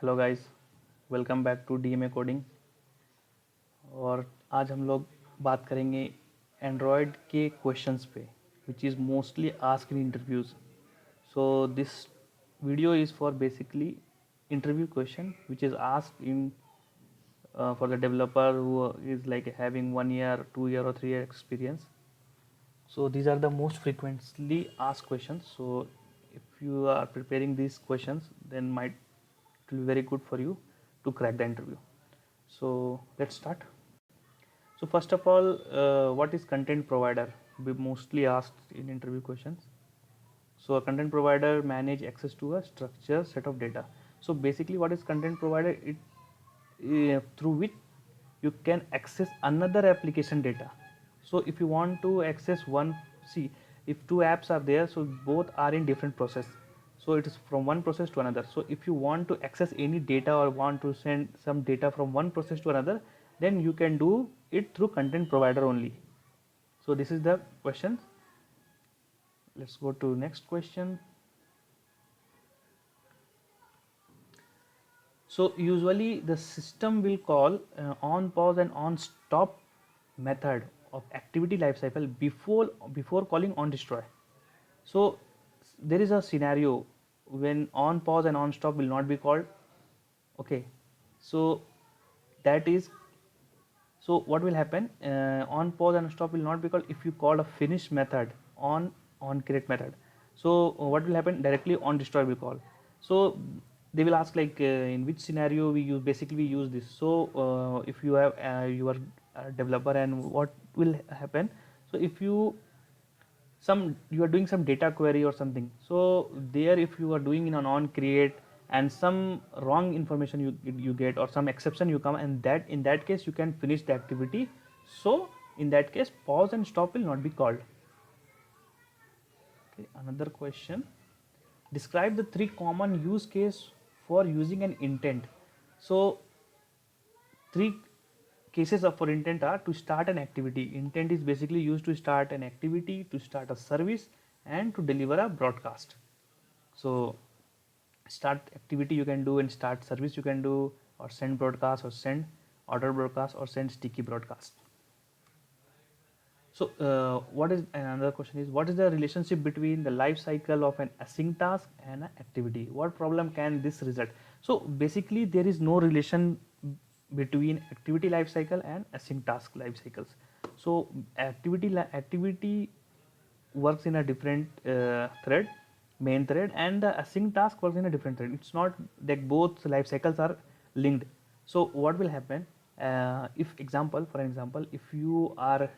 Hello guys, welcome back to DMA coding. और आज हम लोग बात करेंगे एंड्रॉयड के क्वेश्चंस पे which is mostly asked in interviews. So this video is for basically interview question which is asked in for the developer who is like having 1 year, 2 year or 3 year experience. So these are the most frequently asked questions. So if you are preparing these questions, then might it will be very good for you to crack the interview. So let's start. So first of all, what is content provider? Be mostly asked in interview questions. So a content provider manage access to a structured set of data. So basically, what is content provider? It through which you can access another application data. So if you want to access one, see, if two apps are there, so both are in different process. So it is from one process to another. So if you want to access any data or want to send some data from one process to another, then you can do it through content provider only. So this is the question. Let's go to next question. So usually the system will call on pause and on stop method of activity lifecycle before calling on destroy. So there is a scenario when on pause and on stop will not be called. Okay, so that is, so what will happen, on pause and stop will not be called if you call a finish method on create method. So what will happen, directly on destroy will call. So they will ask like in which scenario we use, basically we use this. So if you have you are a developer, and what will happen, so if you are doing some data query or something, so there if you are doing in a non create and some wrong information you get or some exception you come, and that in that case you can finish the activity. So in that case pause and stop will not be called. Okay, another question, describe the three common use case for using an intent. So three cases of for intent are: to start an activity, intent is basically used to start an activity, to start a service, and to deliver a broadcast. So start activity you can do, and start service you can do, or send broadcast, or send order broadcast, or send sticky broadcast. So what is another question is, what is the relationship between the life cycle of an async task and an activity? What problem can this result? So basically there is no relation between activity life cycle and async task life cycles. So activity works in a different thread, main thread, and the async task works in a different thread. It's not that both life cycles are linked. So what will happen, if example, for example, if you are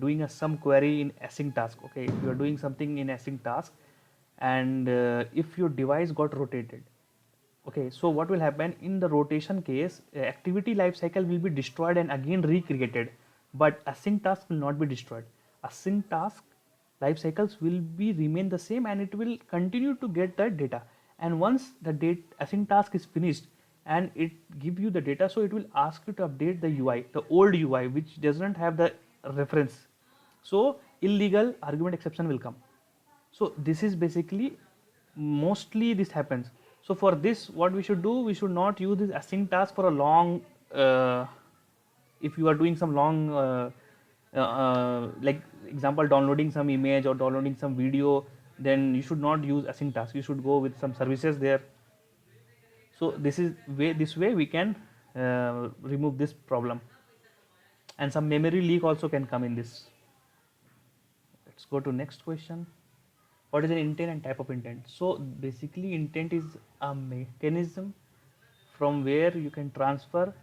doing some query in async task, okay, if you are doing something in async task, and if your device got rotated, okay, so what will happen in the rotation case, activity life cycle will be destroyed and again recreated, but async task will not be destroyed. Async task life cycles will be remain the same, and it will continue to get the data. And once the async task is finished and it give you the data, so it will ask you to update the UI, the old UI which doesn't have the reference. So illegal argument exception will come. So this is basically, mostly this happens. So for this what we should do, we should not use this async task for a long, if you are doing some long like example downloading some image or downloading some video, then you should not use async task, you should go with some services there. So this way we can remove this problem, and some memory leak also can come in this. Let's go to next question. What is an intent and type of intent? So basically intent is a mechanism from where you can transfer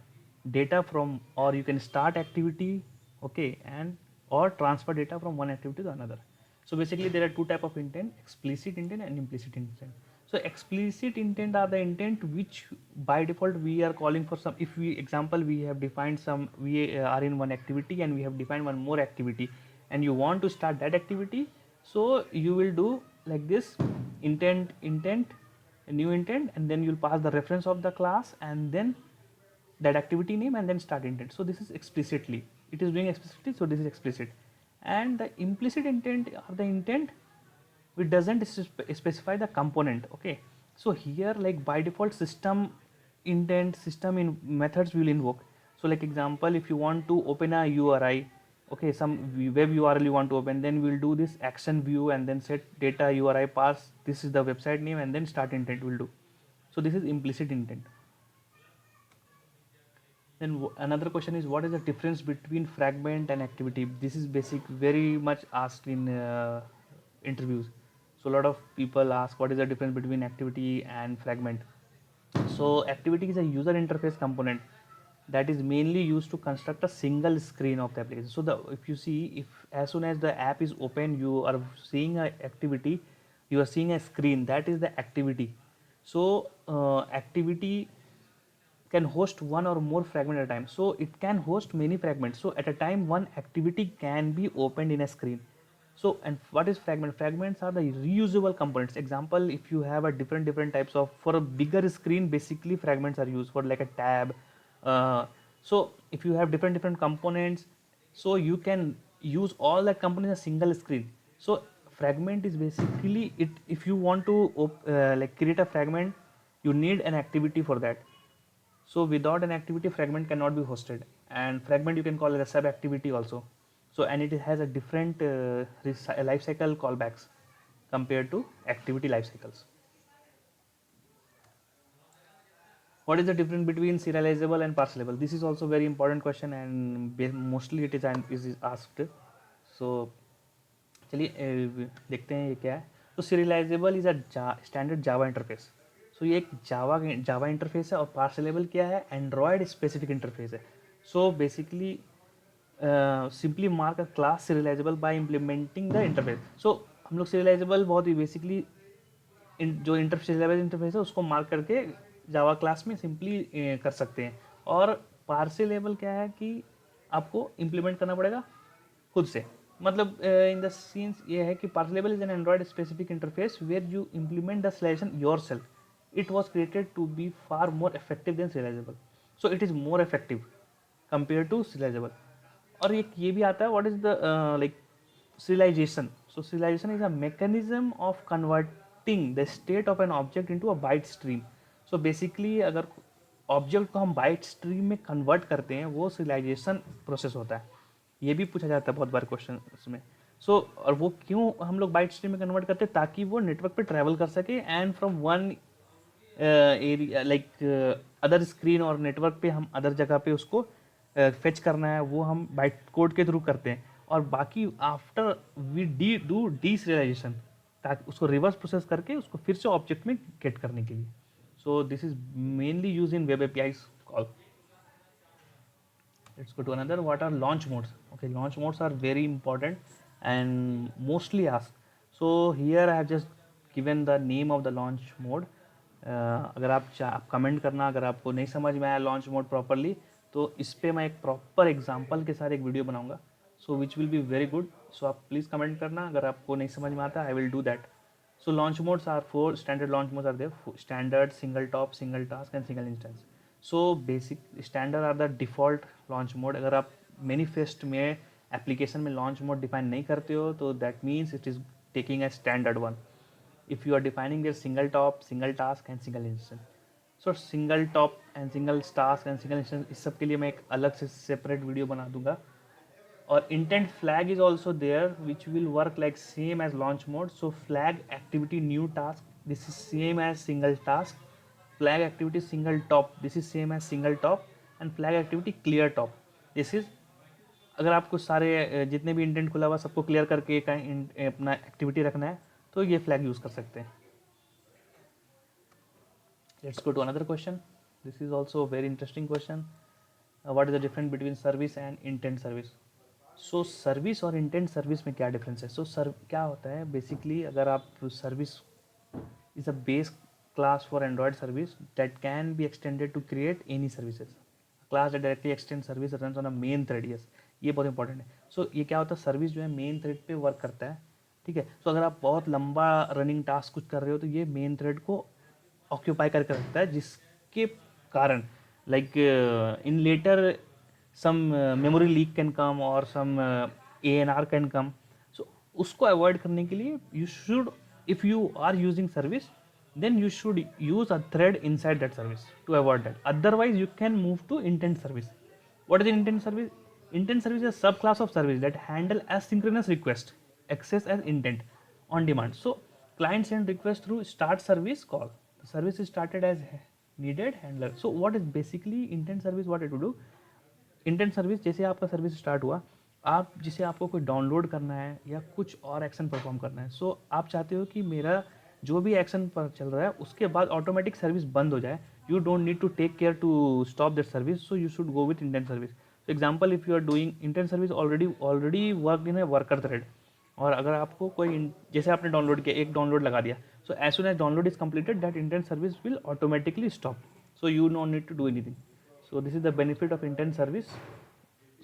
data from, or you can start activity, okay, and or transfer data from one activity to another. So basically there are two type of intent: explicit intent and implicit intent. So explicit intent are the intent which by default we are calling for some, if we example we have defined some, we are in one activity and we have defined one more activity, and you want to start that activity. So you will do like this: intent, a new intent, and then you'll pass the reference of the class, and then that activity name, and then start intent. So this is explicitly, it is doing explicitly, so this is explicit. And the implicit intent are the intent which doesn't specify the component. Okay, so here like by default system intent system in methods will invoke. So like example, if you want to open a URI, okay, some web URL you want to open, then we'll do this action view and then set data URI pass, this is the website name, and then start intent will do. So this is implicit intent. Then another question is, what is the difference between fragment and activity? This is basic, very much asked in interviews. So a lot of people ask what is the difference between activity and fragment. So activity is a user interface component that is mainly used to construct a single screen of the application. So if you see, if as soon as the app is open, you are seeing a activity, you are seeing a screen, that is the activity. So activity can host one or more fragment at a time. So it can host many fragments. So at a time, one activity can be opened in a screen. So, and what is fragment? Fragments are the reusable components. Example, if you have a different types of, for a bigger screen, basically fragments are used for like a tab. So if you have different components, so you can use all that components in a single screen. So fragment is basically it. If you want to like create a fragment, you need an activity for that. So without an activity, fragment cannot be hosted, and fragment you can call it a sub activity also. So, and it has a different life cycle callbacks compared to activity life cycles. What is the difference between serializable and parcelable? This is also very important question, and mostly it is asked. So चलिए देखते हैं ये क्या है. तो serializable is a standard Java interface. सो ये एक जावा interface है, और पार्सलेबल क्या है, एंड्रॉयड स्पेसिफिक इंटरफेस है. So basically simply mark a class serializable by implementing the interface. So हम लोग सीरियलाइजेबल बहुत ही बेसिकली जो सीरियलाइजेबल इंटरफेस है उसको मार्क करके जावा क्लास में सिंपली कर सकते हैं. और पार्सलेबल क्या है कि आपको इम्प्लीमेंट करना पड़ेगा खुद से. मतलब इन द सीन्स ये है कि parcelable is an Android specific interface where you implement the selection yourself. It was created to be far more effective than serializable. So it is more effective compared to serializable. और ये भी आता है, what is the like serialization. So serialization is a mechanism of converting the state of an object into a byte stream. So basically अगर object को हम byte stream में convert करते हैं, वो serialization प्रोसेस होता है. ये भी पूछा जाता है बहुत बार क्वेश्चन उसमें. सो और वो क्यों हम लोग बाइट स्ट्रीम में कन्वर्ट करते हैं, ताकि वो नेटवर्क पे ट्रैवल कर सके, and from one area like other screen और नेटवर्क पे हम अदर जगह पे उसको फेच करना है, वो हम बाइट कोड के थ्रू करते हैं. और बाकी आफ्टर वी डू डीसरियलाइजेशन, ताकि उसको रिवर्स प्रोसेस करके उसको फिर से ऑब्जेक्ट में गेट करने के लिए. So this is mainly use in web APIs call. Let's go to another. What are launch modes? Okay, launch modes are very important and mostly asked. So here I have just given the name of the launch mode. अगर आप comment करना, अगर आपको नहीं समझ में आया launch mode properly, तो इस पर मैं एक प्रॉपर एग्जांपल के साथ एक वीडियो बनाऊंगा, so which will be very good. So आप प्लीज़ कमेंट करना अगर आपको नहीं समझ में आता. I will do that. So launch modes are 4 standard launch modes are there. Standard, single top, single task and single instance. So basic standard are the default launch mode. अगर आप manifest में एप्लीकेशन में launch mode define नहीं करते हो, तो that means it is taking a standard one. If you are defining their single top, single task and single instance. So single top and single task and single instance, इस सब के लिए मैं एक अलग से सेपरेट वीडियो बना दूंगा. और intent flag is also there which will work like same as launch mode. So flag activity new task, this is same as single task. Flag activity single top, this is same as single top. And flag activity clear top, this is, अगर आपको सारे जितने भी intent खुला हुआ सबको clear करके अपना एक्टिविटी रखना है, तो ये फ्लैग यूज कर सकते हैं. Let's go to another question. This is also very interesting question. What is the difference between service and intent service. So service और इंटेंट सर्विस में क्या डिफरेंस है. सो क्या होता है बेसिकली, अगर आप service is a base class for Android service that can be extended to create any services. Class that directly extend service runs on a main thread. Yes, ये बहुत इंपॉर्टेंट है. सो ये क्या होता है, सर्विस जो है मेन थ्रेड पे वर्क करता है. ठीक है. सो अगर आप बहुत लंबा रनिंग टास्क कुछ कर रहे हो, तो ये मेन थ्रेड को ऑक्यूपाई करके रखता है, जिसके कारण like in later some memory leak can come और सम ANR कैन कम. सो उसको अवॉइड करने के लिए you should, if you are using service, then you should use a thread inside that service to avoid that. Otherwise, you can move to intent service. What is an intent service? Intent service is a subclass of service that handle asynchronous request, access as intent on demand. So client send request through start service call. The service is started as needed handler. So what is basically intent service? What it will do? Intent service, जैसे आपका service start हुआ, आप जिसे आपको कोई download करना है या कुछ और एक्शन परफॉर्म करना है, सो आप चाहते हो कि मेरा जो भी एक्शन पर चल रहा है उसके बाद ऑटोमेटिक सर्विस बंद हो जाए. You don't need to take care to stop that service, so you should go with intent service. For example, if you are doing intent service already work in a worker thread, और अगर आपको कोई, जैसे आपने download किया, एक download लगा दिया, so as soon as download is completed that intent service will automatically stop. So you don't need to do anything. So this is the benefit of intent service.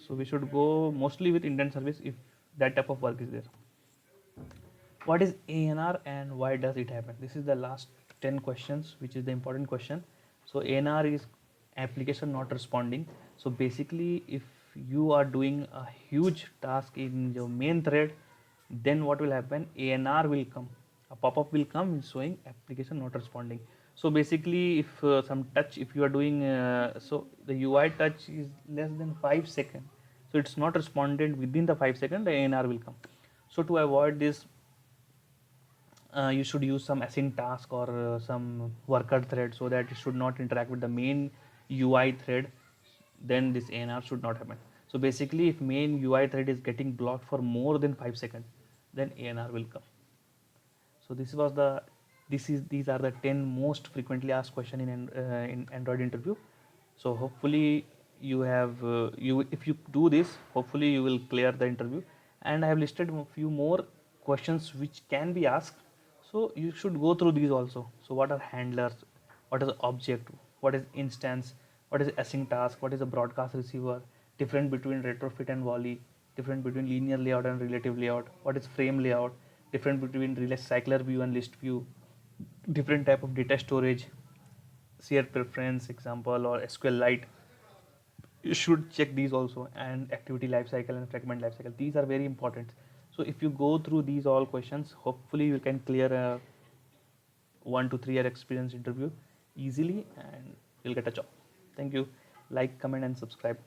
So we should go mostly with intent service if that type of work is there. What is ANR and why does it happen? This is the last 10 questions, which is the important question. So ANR is application not responding. So basically, if you are doing a huge task in your main thread, then what will happen? ANR will come. A pop-up will come showing application not responding. So basically, if if you are doing, so the UI touch is less than 5 seconds, so it's not responded within the 5 seconds, the ANR will come. So to avoid this, you should use some async task or some worker thread so that it should not interact with the main UI thread. Then this ANR should not happen. So basically, if main UI thread is getting blocked for more than 5 seconds, then ANR will come. So these are the 10 most frequently asked question in Android interview. So hopefully you have if you do this, hopefully you will clear the interview. And I have listed a few more questions which can be asked. So you should go through these also. So what are handlers? What is object? What is instance? What is async task? What is a broadcast receiver? Difference between retrofit and volley. Difference between linear layout and relative layout. What is frame layout? Difference between relay cycler view and list view. Different type of data storage, shared preference example, or SQLite. You should check these also, and activity lifecycle and fragment lifecycle. These are very important. So if you go through these all questions, hopefully you can clear a 1 to 3 year experience interview easily and you'll get a job. Thank you. Like, comment and subscribe.